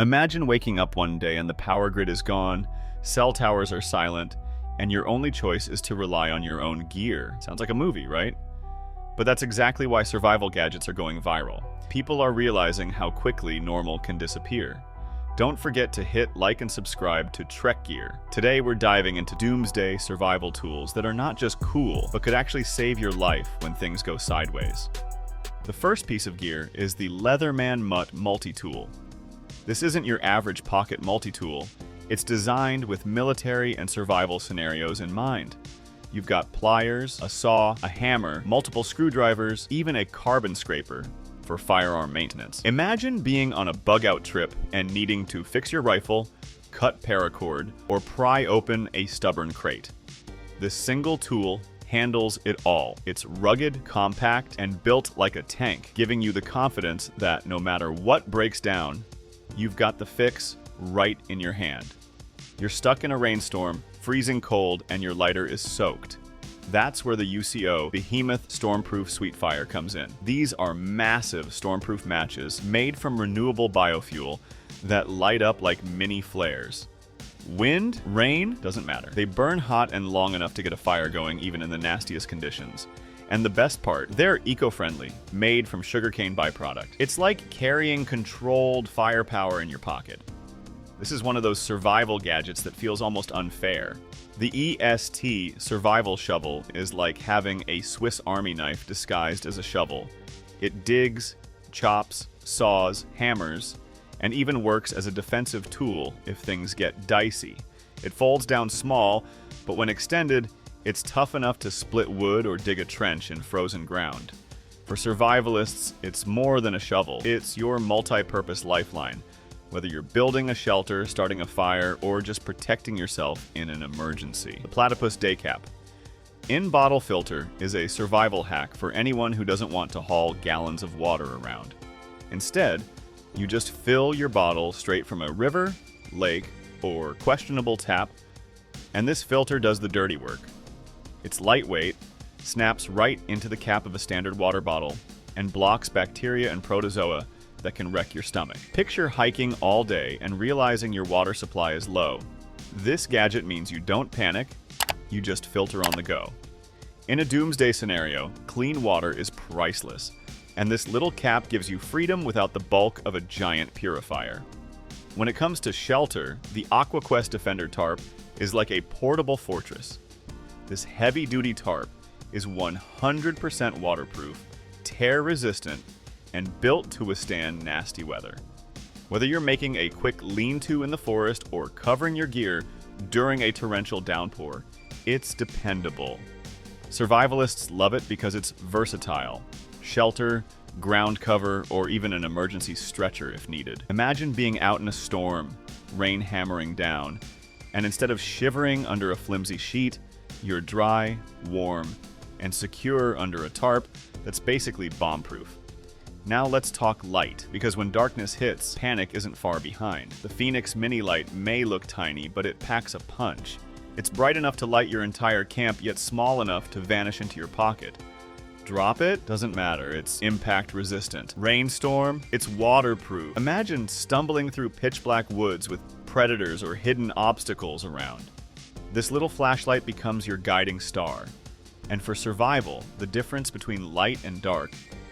Imagine waking up one day and the power grid is gone, cell towers are silent, and your only choice is to rely on your own gear. Sounds like a movie, right? But that's exactly why survival gadgets are going viral. People are realizing how quickly normal can disappear. Don't forget to hit like and subscribe to Trek Gear. Today we're diving into Doomsday survival tools that are not just cool, but could actually save your life when things go sideways. The first piece of gear is the Leatherman Mutt Multi-Tool. This isn't your average pocket multi-tool. It's designed with military and survival scenarios in mind. You've got pliers, a saw, a hammer, multiple screwdrivers, even a carbon scraper for firearm maintenance. Imagine being on a bug-out trip and needing to fix your rifle, cut paracord, or pry open a stubborn crate. This single tool handles it all. It's rugged, compact, and built like a tank, giving you the confidence that no matter what breaks down, you've got the fix right in your hand. You're stuck in a rainstorm, freezing cold, and your lighter is soaked. That's where the UCO Behemoth Stormproof Sweetfire comes in. These are massive stormproof matches made from renewable biofuel that light up like mini flares. Wind, rain, doesn't matter. They burn hot and long enough to get a fire going even in the nastiest conditions. And the best part, they're eco-friendly, made from sugarcane byproduct. It's like carrying controlled firepower in your pocket. This is one of those survival gadgets that feels almost unfair. The EST survival shovel is like having a Swiss Army knife disguised as a shovel. It digs, chops, saws, hammers, and even works as a defensive tool if things get dicey. It folds down small, but when extended, it's tough enough to split wood or dig a trench in frozen ground. For survivalists, it's more than a shovel. It's your multi-purpose lifeline, whether you're building a shelter, starting a fire, or just protecting yourself in an emergency. The Platypus Daycap In-Bottle Filter is a survival hack for anyone who doesn't want to haul gallons of water around. Instead, you just fill your bottle straight from a river, lake, or questionable tap, and this filter does the dirty work. It's lightweight, snaps right into the cap of a standard water bottle, and blocks bacteria and protozoa that can wreck your stomach. Picture hiking all day and realizing your water supply is low. This gadget means you don't panic, you just filter on the go. In a doomsday scenario, clean water is priceless, and this little cap gives you freedom without the bulk of a giant purifier. When it comes to shelter, the Aqua Defender Tarp is like a portable fortress. This heavy-duty tarp is 100% waterproof, tear-resistant, and built to withstand nasty weather. Whether you're making a quick lean-to in the forest or covering your gear during a torrential downpour, it's dependable. Survivalists love it because it's versatile. Shelter, ground cover, or even an emergency stretcher if needed. Imagine being out in a storm, rain hammering down, and instead of shivering under a flimsy sheet, you're dry, warm, and secure under a tarp that's basically bomb-proof. Now let's talk light, because when darkness hits, panic isn't far behind. The Phoenix Mini Light may look tiny, but it packs a punch. It's bright enough to light your entire camp, yet small enough to vanish into your pocket. Drop it? Doesn't matter, it's impact resistant. Rainstorm? It's waterproof. Imagine stumbling through pitch black woods with predators or hidden obstacles around. This little flashlight becomes your guiding star. And for survival, the difference between light and dark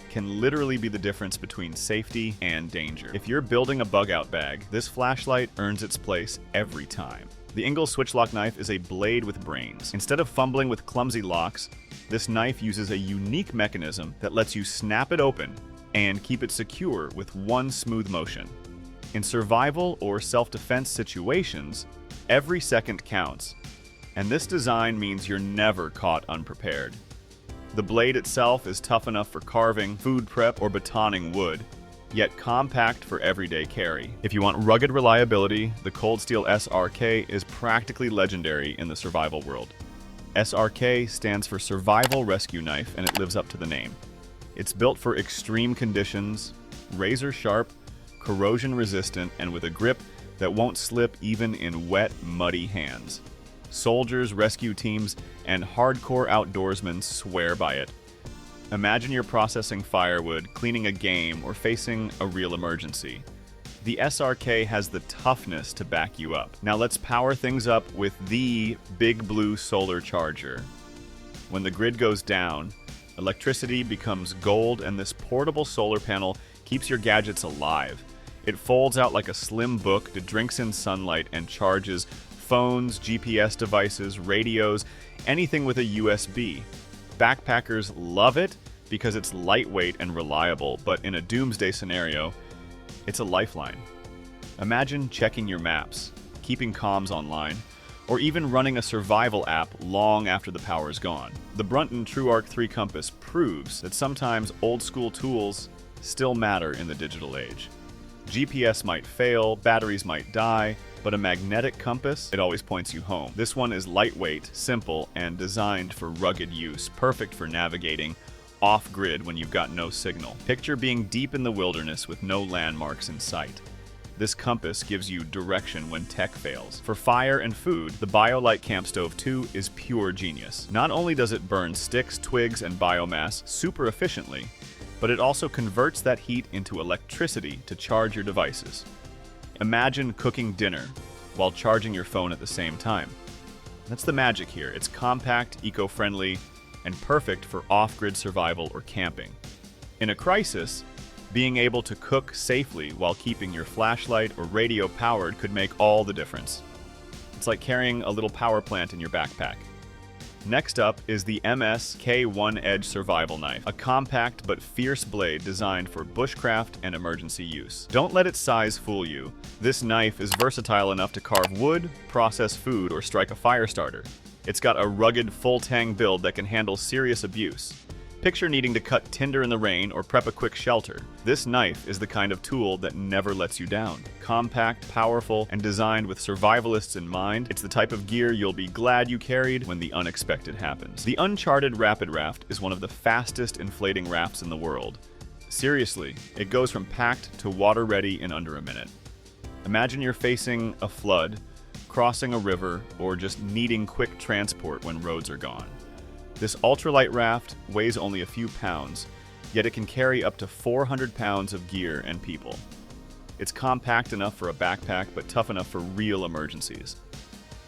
can literally be the difference between safety and danger. If you're building a bug-out bag, this flashlight earns its place every time. The Engle switch-lock knife is a blade with brains. Instead of fumbling with clumsy locks, this knife uses a unique mechanism that lets you snap it open and keep it secure with one smooth motion. In survival or self-defense situations, every second counts, and this design means you're never caught unprepared. The blade itself is tough enough for carving, food prep, or batoning wood, yet compact for everyday carry. If you want rugged reliability, the Cold Steel SRK is practically legendary in the survival world. SRK stands for Survival Rescue Knife, and it lives up to the name. It's built for extreme conditions, razor sharp, corrosion resistant, and with a grip that won't slip even in wet, muddy hands. Soldiers, rescue teams, and hardcore outdoorsmen swear by it. Imagine you're processing firewood, cleaning a game, or facing a real emergency. The SRK has the toughness to back you up. Now let's power things up with the Big Blue Solar Charger. When the grid goes down, electricity becomes gold, and this portable solar panel keeps your gadgets alive. It folds out like a slim book that drinks in sunlight and charges phones, GPS devices, radios, anything with a USB. Backpackers love it because it's lightweight and reliable, but in a doomsday scenario, it's a lifeline. Imagine checking your maps, keeping comms online, or even running a survival app long after the power is gone. The Brunton TrueArc 3 compass proves that sometimes old-school tools still matter in the digital age. GPS might fail, batteries might die, but a magnetic compass, it always points you home. This one is lightweight, simple, and designed for rugged use, perfect for navigating off-grid when you've got no signal. Picture being deep in the wilderness with no landmarks in sight. This compass gives you direction when tech fails. For fire and food, the BioLite CampStove 2 is pure genius. Not only does it burn sticks, twigs, and biomass super efficiently, but it also converts that heat into electricity to charge your devices. Imagine cooking dinner while charging your phone at the same time. That's the magic here. It's compact, eco-friendly, and perfect for off-grid survival or camping. In a crisis, being able to cook safely while keeping your flashlight or radio powered could make all the difference. It's like carrying a little power plant in your backpack. Next up is the MS K1 Edge Survival Knife, a compact but fierce blade designed for bushcraft and emergency use. Don't let its size fool you. This knife is versatile enough to carve wood, process food, or strike a fire starter. It's got a rugged, full-tang build that can handle serious abuse. Picture needing to cut tinder in the rain or prep a quick shelter. This knife is the kind of tool that never lets you down. Compact, powerful, and designed with survivalists in mind, it's the type of gear you'll be glad you carried when the unexpected happens. The Uncharted Rapid Raft is one of the fastest inflating rafts in the world. Seriously, it goes from packed to water-ready in under a minute. Imagine you're facing a flood, crossing a river, or just needing quick transport when roads are gone. This ultralight raft weighs only a few pounds, yet it can carry up to 400 pounds of gear and people. It's compact enough for a backpack, but tough enough for real emergencies.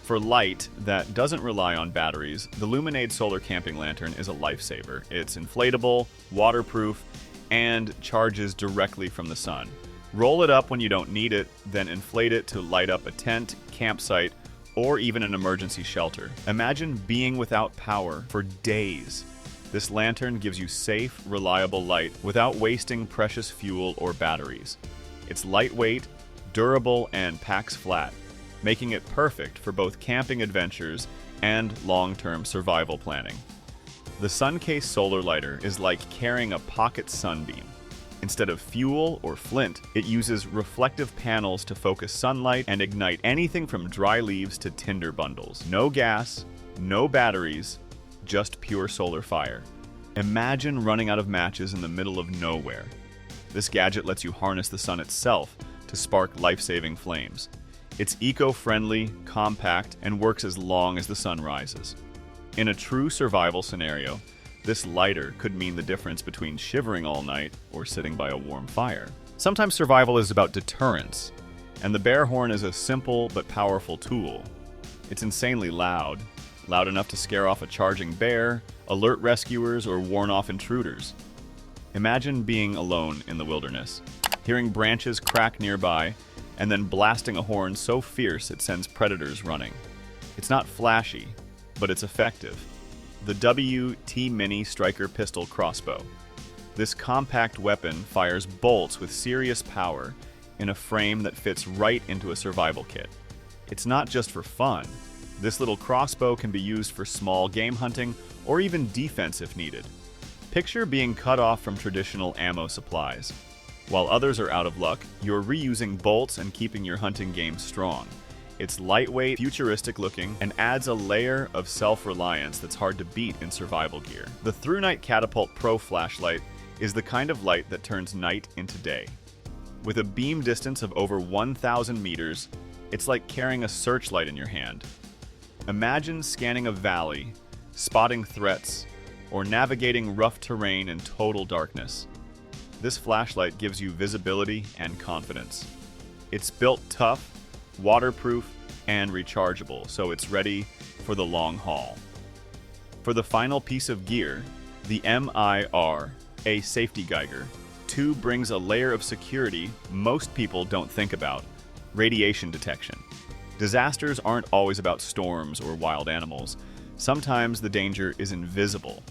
For light that doesn't rely on batteries, the LuminAID solar camping lantern is a lifesaver. It's inflatable, waterproof, and charges directly from the sun. Roll it up when you don't need it, then inflate it to light up a tent, campsite, or even an emergency shelter. Imagine being without power for days. This lantern gives you safe, reliable light without wasting precious fuel or batteries. It's lightweight, durable, and packs flat, making it perfect for both camping adventures and long-term survival planning. The Suncase solar lighter is like carrying a pocket sunbeam. Instead of fuel or flint, it uses reflective panels to focus sunlight and ignite anything from dry leaves to tinder bundles. No gas, no batteries, just pure solar fire. Imagine running out of matches in the middle of nowhere. This gadget lets you harness the sun itself to spark life-saving flames. It's eco-friendly, compact, and works as long as the sun rises. In a true survival scenario, this lighter could mean the difference between shivering all night or sitting by a warm fire. Sometimes survival is about deterrence, and the bear horn is a simple but powerful tool. It's insanely loud enough to scare off a charging bear, alert rescuers, or warn off intruders. Imagine being alone in the wilderness, hearing branches crack nearby, and then blasting a horn so fierce it sends predators running. It's not flashy, but it's effective. The WT Mini Striker Pistol Crossbow. This compact weapon fires bolts with serious power in a frame that fits right into a survival kit. It's not just for fun. This little crossbow can be used for small game hunting or even defense if needed. Picture being cut off from traditional ammo supplies. While others are out of luck, you're reusing bolts and keeping your hunting game strong. It's lightweight, futuristic looking, and adds a layer of self-reliance that's hard to beat in survival gear. The ThruNite Catapult Pro flashlight is the kind of light that turns night into day. With a beam distance of over 1,000 meters, it's like carrying a searchlight in your hand. Imagine scanning a valley, spotting threats, or navigating rough terrain in total darkness. This flashlight gives you visibility and confidence. It's built tough, waterproof, and rechargeable, so it's ready for the long haul. For the final piece of gear, the MIRA safety Geiger 2 brings a layer of security most people don't think about: radiation detection. Disasters aren't always about storms or wild animals. Sometimes the danger is invisible.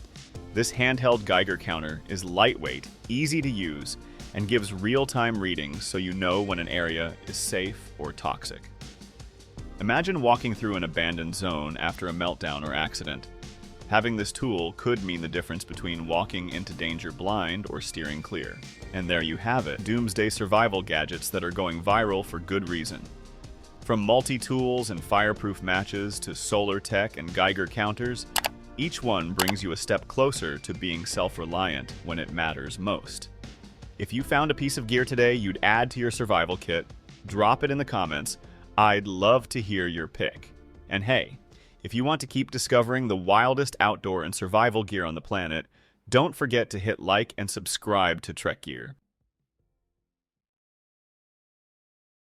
This handheld Geiger counter is lightweight, easy to use, and gives real-time readings so you know when an area is safe or toxic. Imagine walking through an abandoned zone after a meltdown or accident. Having this tool could mean the difference between walking into danger blind or steering clear. And there you have it, Doomsday survival gadgets that are going viral for good reason. From multi-tools and fireproof matches to solar tech and Geiger counters, each one brings you a step closer to being self-reliant when it matters most. If you found a piece of gear today you'd add to your survival kit, drop it in the comments. I'd love to hear your pick. And hey, if you want to keep discovering the wildest outdoor and survival gear on the planet, don't forget to hit like and subscribe to Trek Gear.